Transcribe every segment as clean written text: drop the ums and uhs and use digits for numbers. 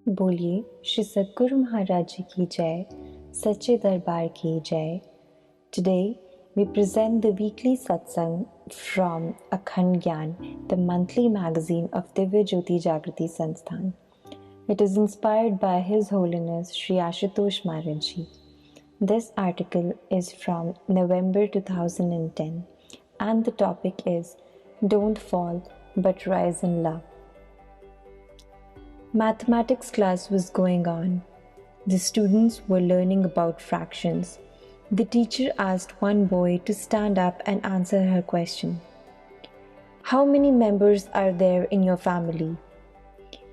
बोलिए श्री सद्गुरु महाराज जी की जय, सच्चे दरबार की जय. Today we present the weekly Satsang from Akhand Gyan, the monthly magazine of Divya Jyoti Jagrati Sansthan. It is inspired by His Holiness Shri Ashutosh Maharaj ji. This article is from November 2010 and the topic is Don't Fall but Rise in Love. Mathematics class was going on. The students were learning about fractions. The teacher asked one boy to stand up and answer her question. How many members are there in your family?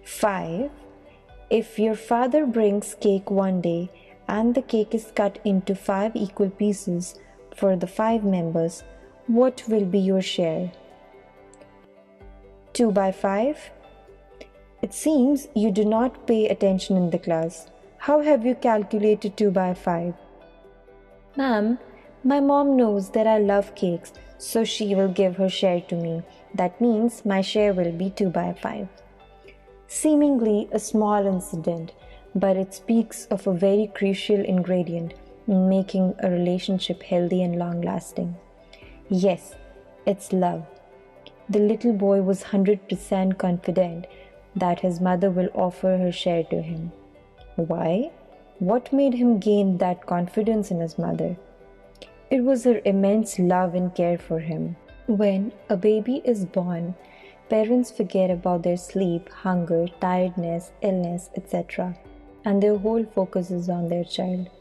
5. If your father brings cake one day and the cake is cut into 5 equal pieces for the 5 members, what will be your share? 2 by 5? It seems you do not pay attention in the class. How have you calculated 2 by 5? Ma'am, my mom knows that I love cakes, so she will give her share to me. That means my share will be 2 by 5. Seemingly a small incident, but it speaks of a very crucial ingredient in making a relationship healthy and long-lasting. Yes, it's love. The little boy was 100% confident that his mother will offer her share to him. Why? What made him gain that confidence in his mother? It was her immense love and care for him. When a baby is born, parents forget about their sleep, hunger, tiredness, illness, etc., and their whole focus is on their child.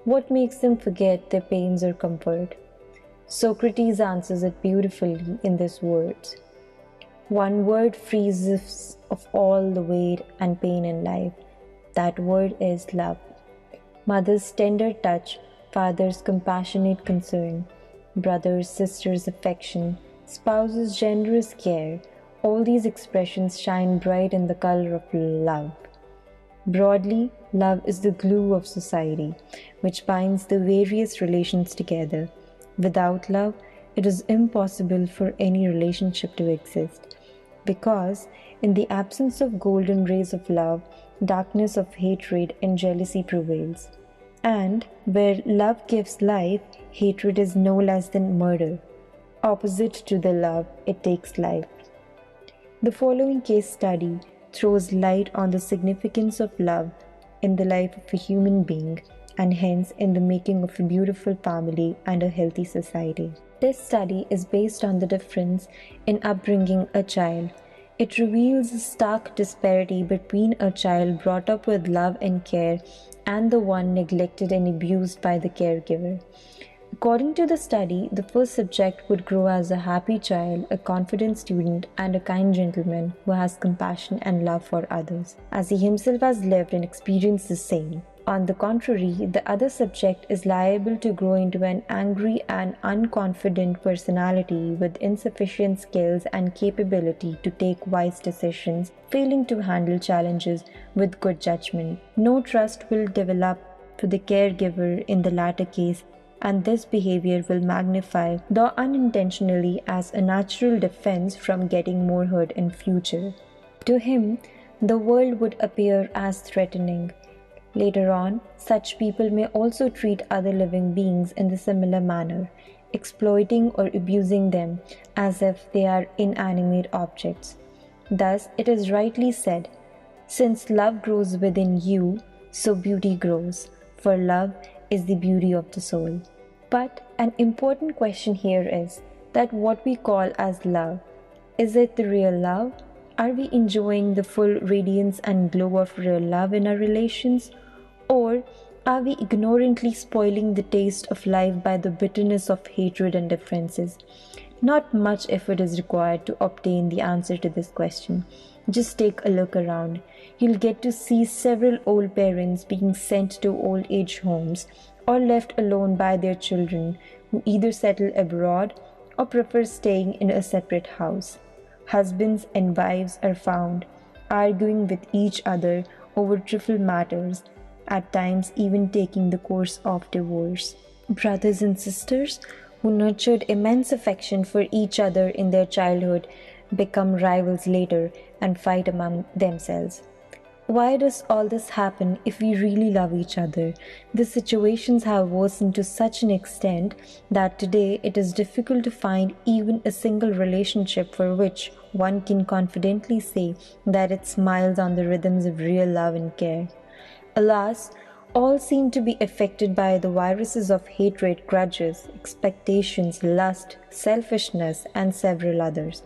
What makes them forget their pains or comfort? Socrates answers it beautifully in these words. One word frees us of all the weight and pain in life. That word is love. Mother's tender touch, father's compassionate concern, brother's, sister's affection, spouse's generous care, all these expressions shine bright in the color of love. Broadly, love is the glue of society, which binds the various relations together. Without love, it is impossible for any relationship to exist, because in the absence of golden rays of love, darkness of hatred and jealousy prevails. And where love gives life, hatred is no less than murder. Opposite to the love, it takes life. The following case study throws light on the significance of love in the life of a human being, and hence in the making of a beautiful family and a healthy society. This study is based on the difference in upbringing a child. It reveals a stark disparity between a child brought up with love and care and the one neglected and abused by the caregiver. According to the study, the first subject would grow as a happy child, a confident student, and a kind gentleman who has compassion and love for others, as he himself has lived and experienced the same. On the contrary, the other subject is liable to grow into an angry and unconfident personality with insufficient skills and capability to take wise decisions, failing to handle challenges with good judgment. No trust will develop for the caregiver in the latter case, and this behavior will magnify, though unintentionally, as a natural defense from getting more hurt in future. To him, the world would appear as threatening. Later on, such people may also treat other living beings in the similar manner, exploiting or abusing them as if they are inanimate objects. Thus, it is rightly said, "Since love grows within you, so beauty grows, for love is the beauty of the soul." But an important question here is that what we call as love, is it the real love? Are we enjoying the full radiance and glow of real love in our relations? Or are we ignorantly spoiling the taste of life by the bitterness of hatred and differences? Not much effort is required to obtain the answer to this question. Just take a look around. You'll get to see several old parents being sent to old age homes or left alone by their children, who either settle abroad or prefer staying in a separate house. Husbands and wives are found arguing with each other over trivial matters, at times even taking the course of divorce. Brothers and sisters who nurtured immense affection for each other in their childhood become rivals later and fight among themselves. why does all this happen if we really love each other? The situations have worsened to such an extent that today it is difficult to find even a single relationship for which one can confidently say that it smiles on the rhythms of real love and care. Alas, all seem to be affected by the viruses of hatred, grudges, expectations, lust, selfishness, and several others.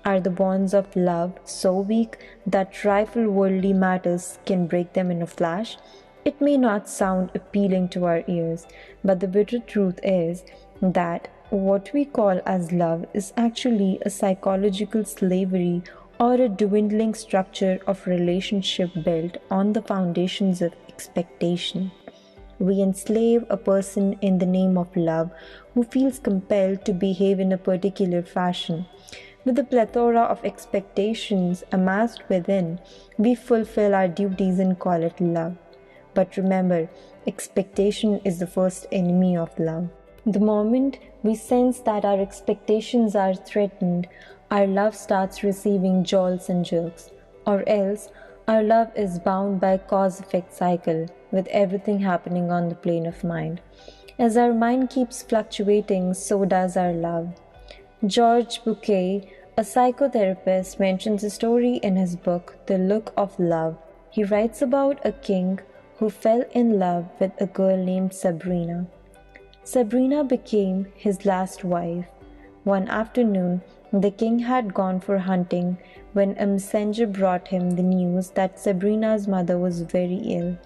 Are the bonds of love so weak that trifle worldly matters can break them in a flash? It may not sound appealing to our ears, but the bitter truth is that what we call as love is actually a psychological slavery or a dwindling structure of relationship built on the foundations of expectation. We enslave a person in the name of love who feels compelled to behave in a particular fashion. With the plethora of expectations amassed within, we fulfill our duties and call it love. But remember, expectation is the first enemy of love. The moment we sense that our expectations are threatened, our love starts receiving jolts and jerks, or else our love is bound by cause-effect cycle, with everything happening on the plane of mind. As our mind keeps fluctuating, so does our love. George Bouquet, a psychotherapist, mentions a story in his book, The Look of Love. He writes about a king who fell in love with a girl named Sabrina. Sabrina became his last wife. One afternoon, the king had gone for hunting when a messenger brought him the news that Sabrina's mother was very ill.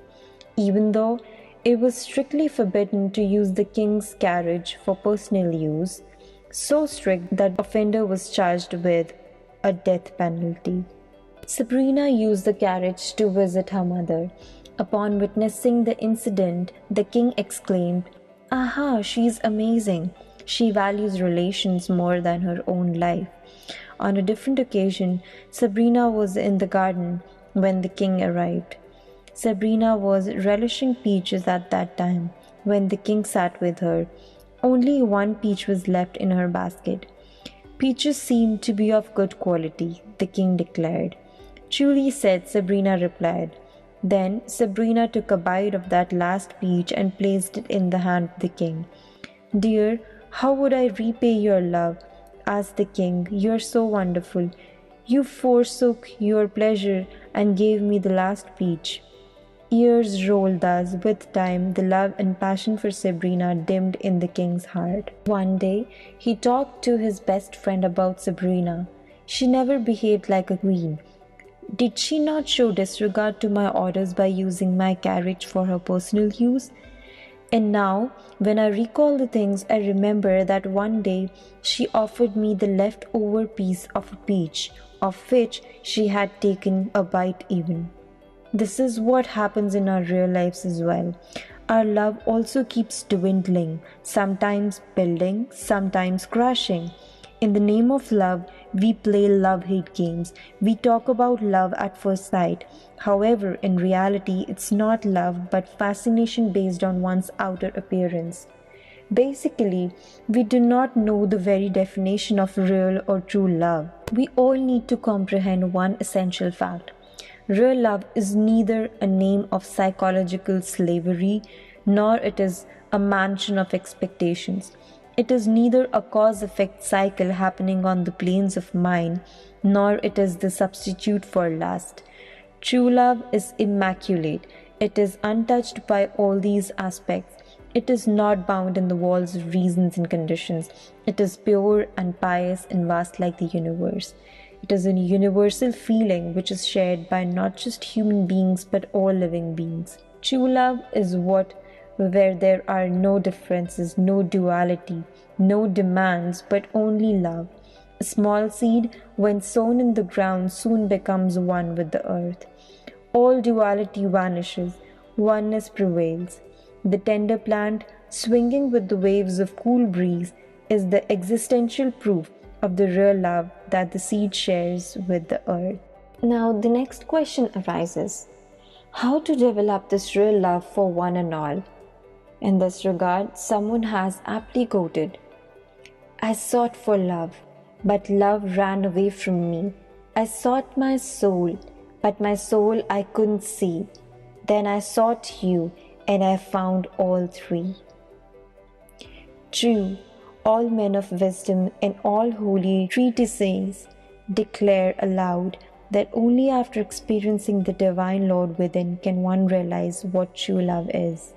Even though it was strictly forbidden to use the king's carriage for personal use, so strict that the offender was charged with a death penalty. Sabrina used the carriage to visit her mother. Upon witnessing the incident, the king exclaimed, "Aha, she's amazing. She values relations more than her own life." On a different occasion, Sabrina was in the garden when the king arrived. Sabrina was relishing peaches at that time when the king sat with her. Only one peach was left in her basket. "Peaches seem to be of good quality," the king declared. "Truly said," Sabrina replied. Then Sabrina took a bite of that last peach and placed it in the hand of the king. "Dear, how would I repay your love?" asked the king. "You are so wonderful. You forsook your pleasure and gave me the last peach." Years rolled thus. With time, the love and passion for Sabrina dimmed in the king's heart. One day, he talked to his best friend about Sabrina. "She never behaved like a queen. Did she not show disregard to my orders by using my carriage for her personal use? And now, when I recall the things, I remember that one day she offered me the leftover piece of a peach, of which she had taken a bite even." This is what happens in our real lives as well. Our love also keeps dwindling, sometimes building, sometimes crashing. In the name of love, we play love-hate games. We talk about love at first sight. However, in reality, it's not love but fascination based on one's outer appearance. Basically, we do not know the very definition of real or true love. We all need to comprehend one essential fact. Real love is neither a name of psychological slavery, nor it is a mansion of expectations. It is neither a cause-effect cycle happening on the planes of mind, nor it is the substitute for lust. True love is immaculate. It is untouched by all these aspects. It is not bound in the walls of reasons and conditions. It is pure and pious and vast like the universe. It is a universal feeling which is shared by not just human beings but all living beings. True love is where there are no differences, no duality, no demands, but only love. A small seed, when sown in the ground, soon becomes one with the earth. All duality vanishes, oneness prevails. The tender plant, swinging with the waves of cool breeze, is the existential proof of the real love that the seed shares with the earth. Now, the next question arises: how to develop this real love for one and all? In this regard, someone has aptly quoted, "I sought for love, but love ran away from me. I sought my soul, but my soul I couldn't see. Then I sought you, and I found all three. True, all men of wisdom and all holy treatises declare aloud that only after experiencing the divine Lord within can one realize what true love is.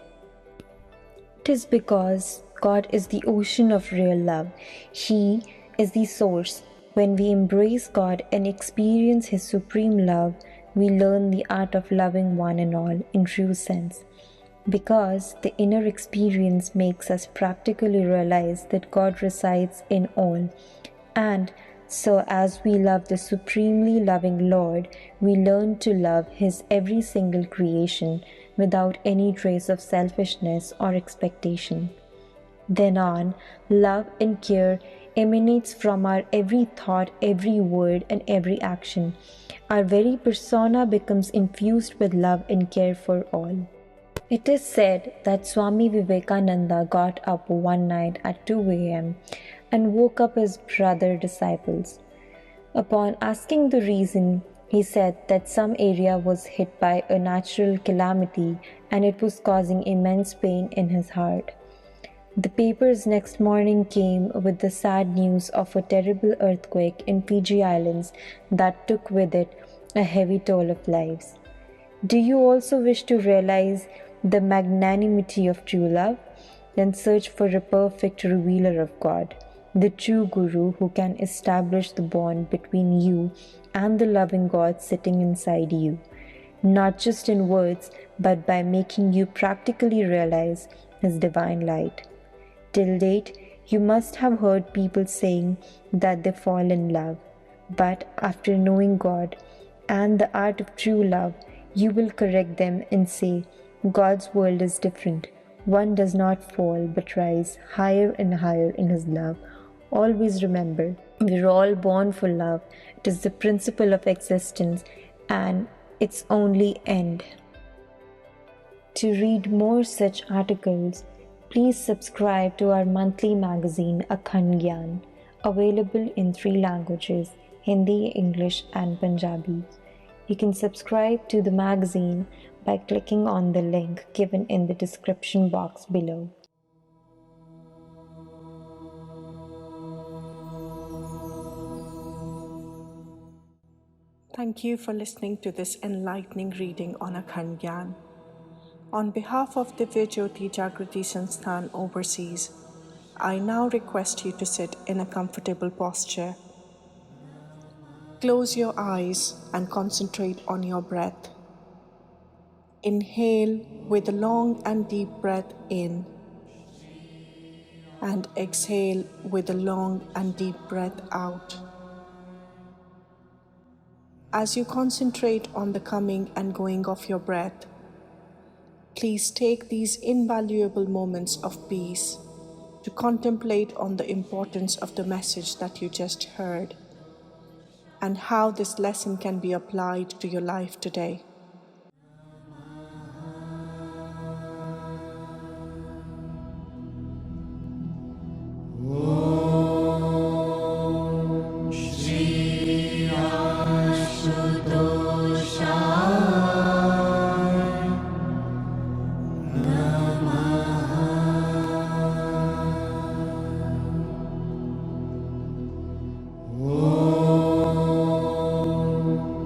It is because God is the ocean of real love. He is the source. When we embrace God and experience His supreme love, we learn the art of loving one and all in true sense. Because the inner experience makes us practically realize that God resides in all. And so, as we love the supremely loving Lord, we learn to love His every single creation without any trace of selfishness or expectation. Then on, love and care emanates from our every thought, every word, and every action. Our very persona becomes infused with love and care for all. It is said that Swami Vivekananda got up one night at 2 a.m. and woke up his brother disciples. Upon asking the reason, he said that some area was hit by a natural calamity and it was causing immense pain in his heart. The papers next morning came with the sad news of a terrible earthquake in Fiji Islands that took with it a heavy toll of lives. Do you also wish to realize the magnanimity of true love? Then search for a perfect revealer of God, the true Guru who can establish the bond between you and the loving God sitting inside you, not just in words, but by making you practically realize His divine light. Till date, you must have heard people saying that they fall in love, but after knowing God and the art of true love, you will correct them and say, God's world is different. One does not fall but rise higher and higher in His love. Always remember, we're all born for love. It is the principle of existence and its only end. To read more such articles, please subscribe to our monthly magazine Akhand Gyan, available in 3 languages, Hindi, English and Punjabi. You can subscribe to the magazine by clicking on the link given in the description box below. Thank you for listening to this enlightening reading on Akhand Gyan. On behalf of Divya Jyoti Jagrati Sansthan Overseas, I now request you to sit in a comfortable posture. Close your eyes and concentrate on your breath. Inhale with a long and deep breath in, and exhale with a long and deep breath out. As you concentrate on the coming and going of your breath, please take these invaluable moments of peace to contemplate on the importance of the message that you just heard and how this lesson can be applied to your life today. Shri Ashutosh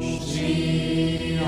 Shri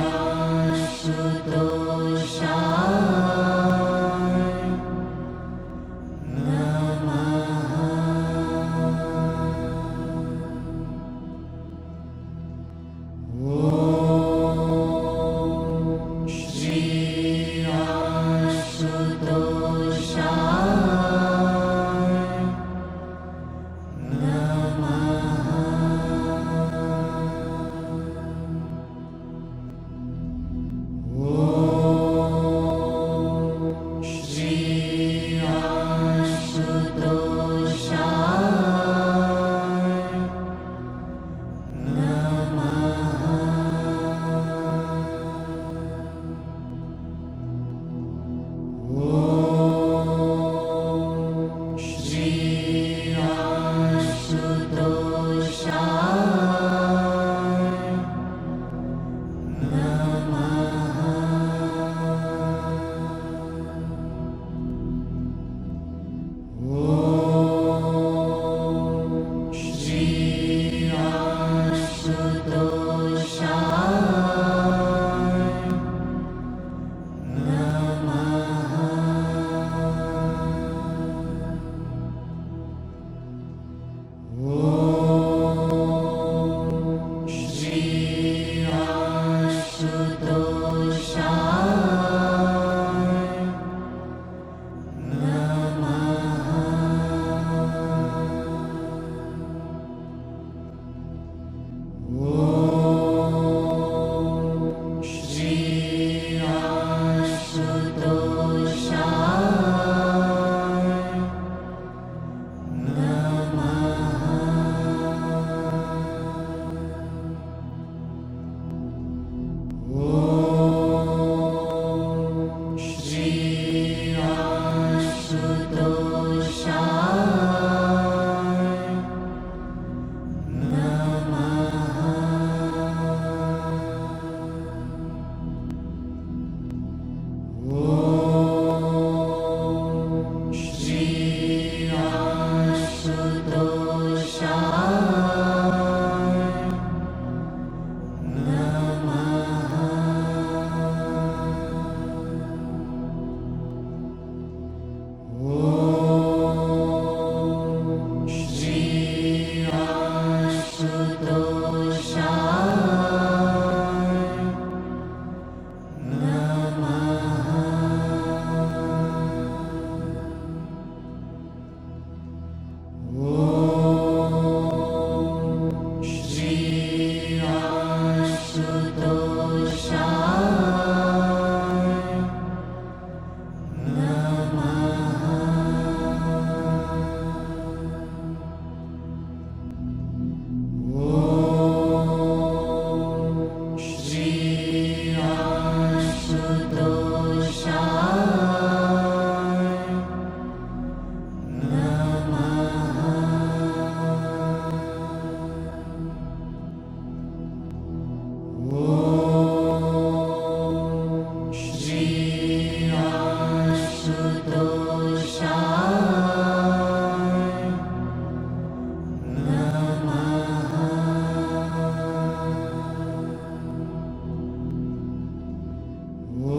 Om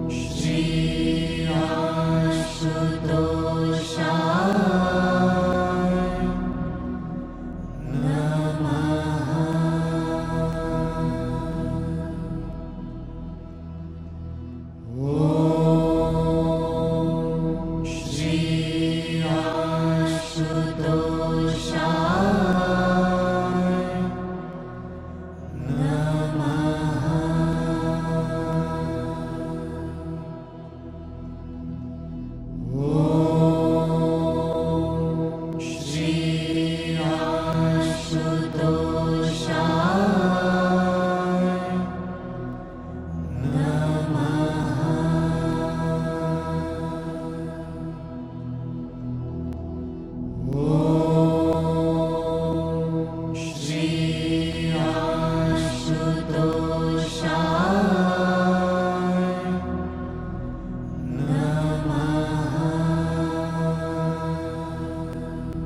Shri Ashutoshaya Om Shri Ashutoshaya Om Shri Ashutoshaya Om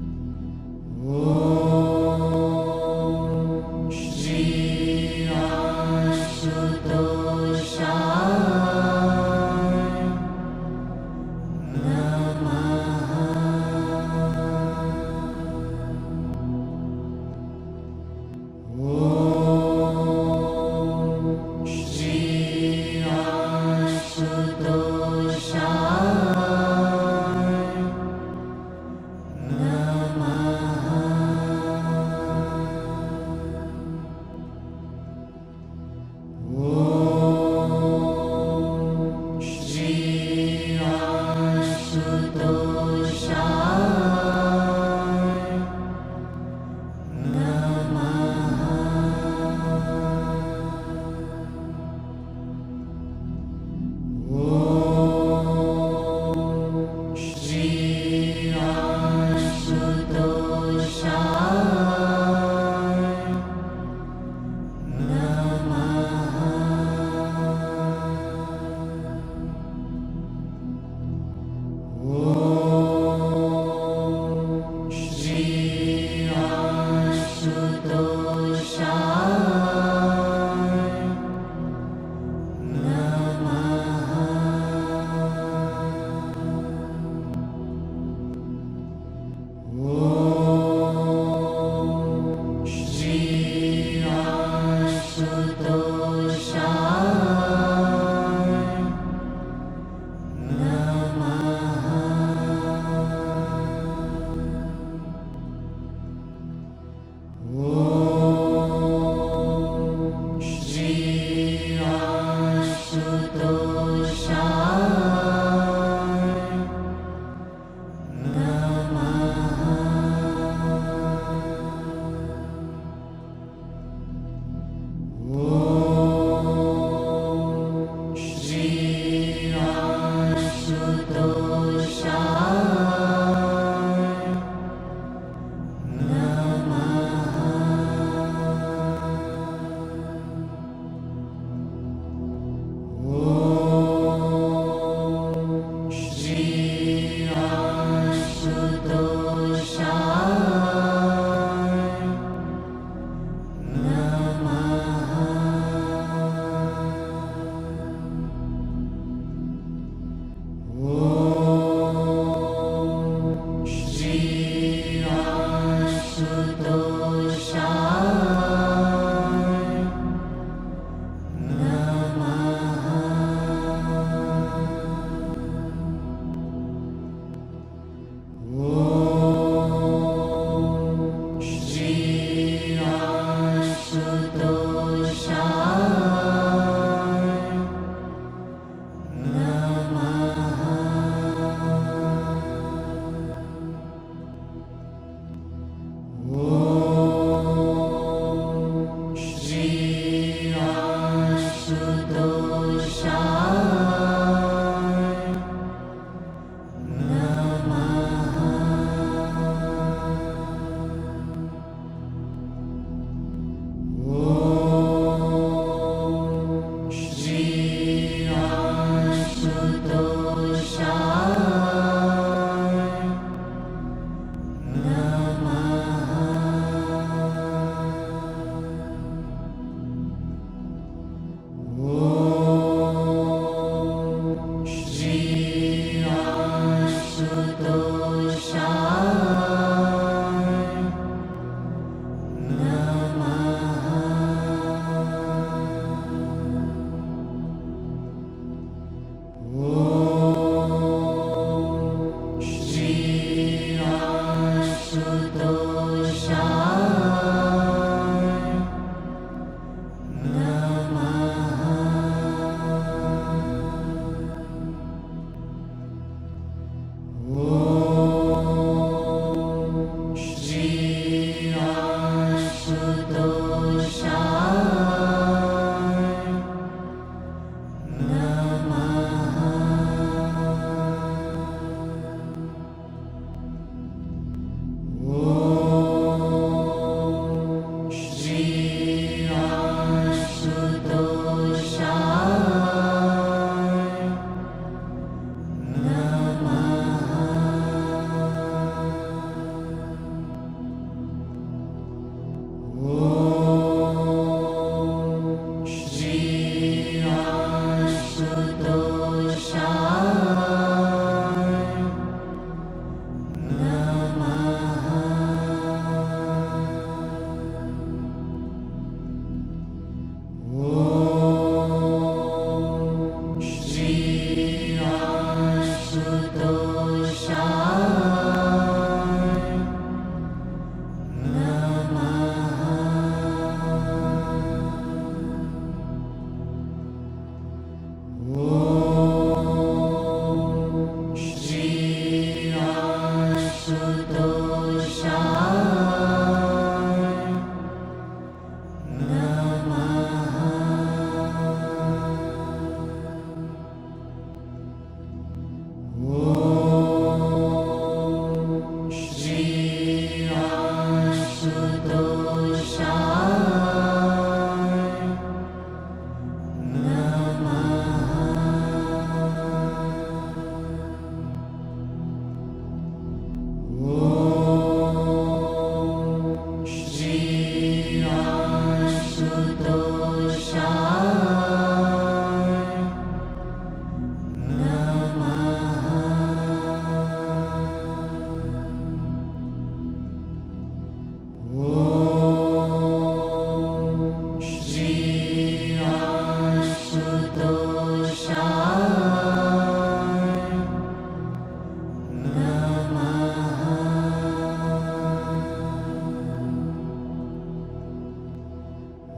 Shri Om Shri Om Shri Om Shri Om Shri Om Shri Om Shri Om Shri Om Shri Ashutoshaya. Om Shri Ashutoshaya Namaha.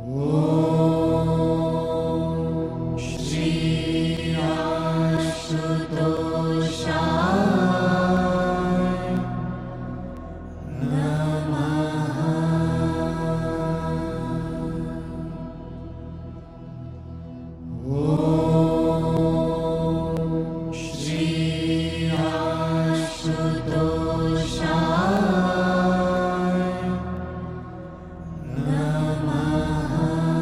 Om Shri Ashutoshaya Namaha. Om Shri Ashutoshaya Namaha.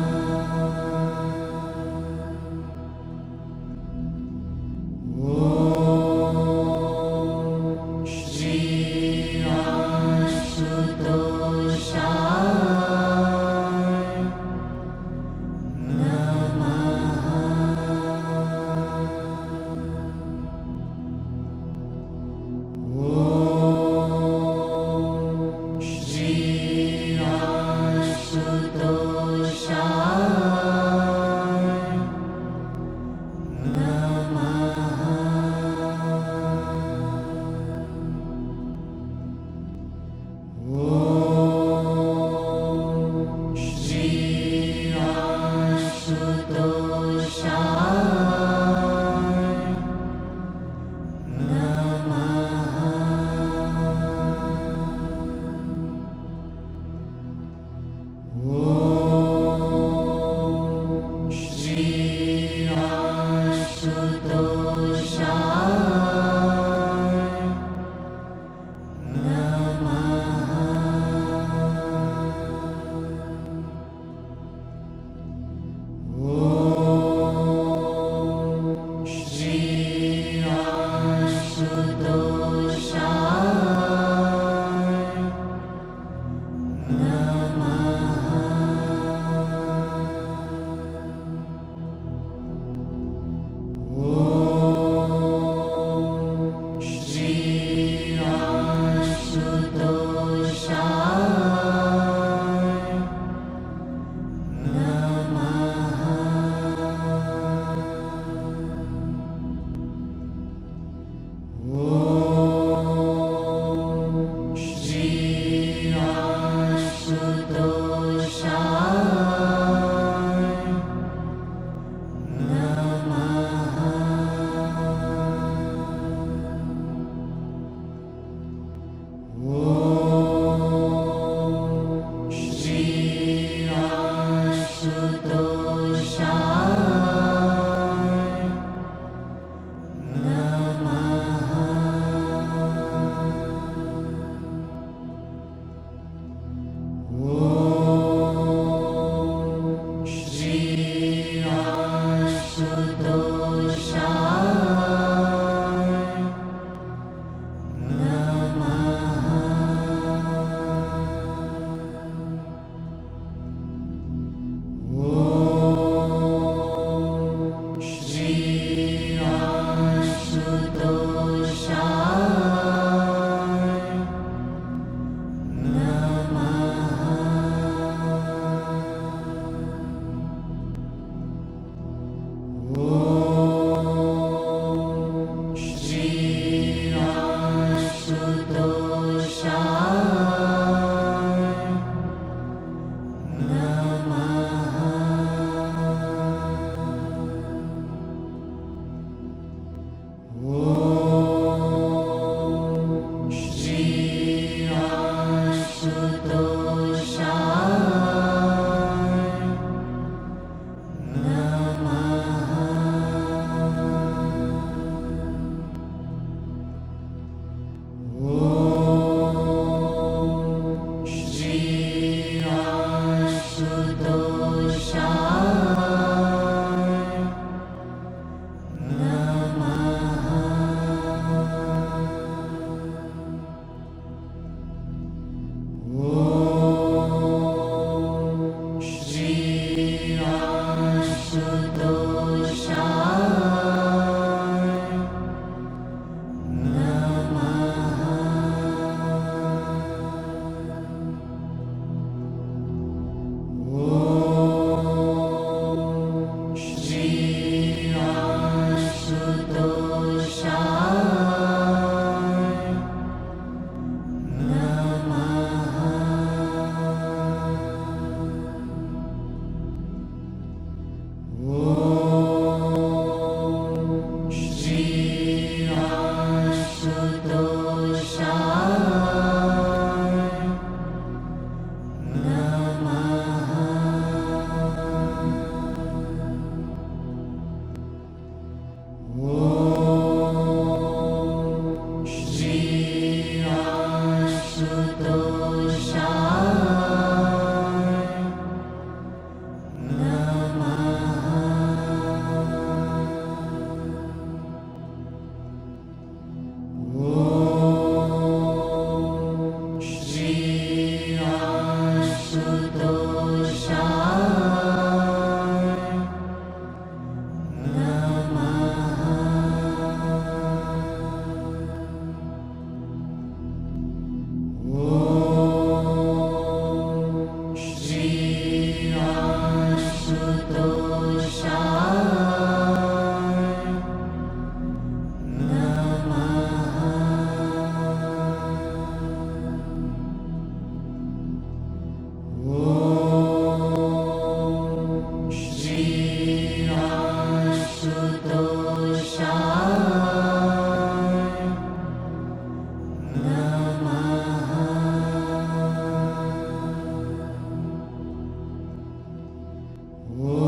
Om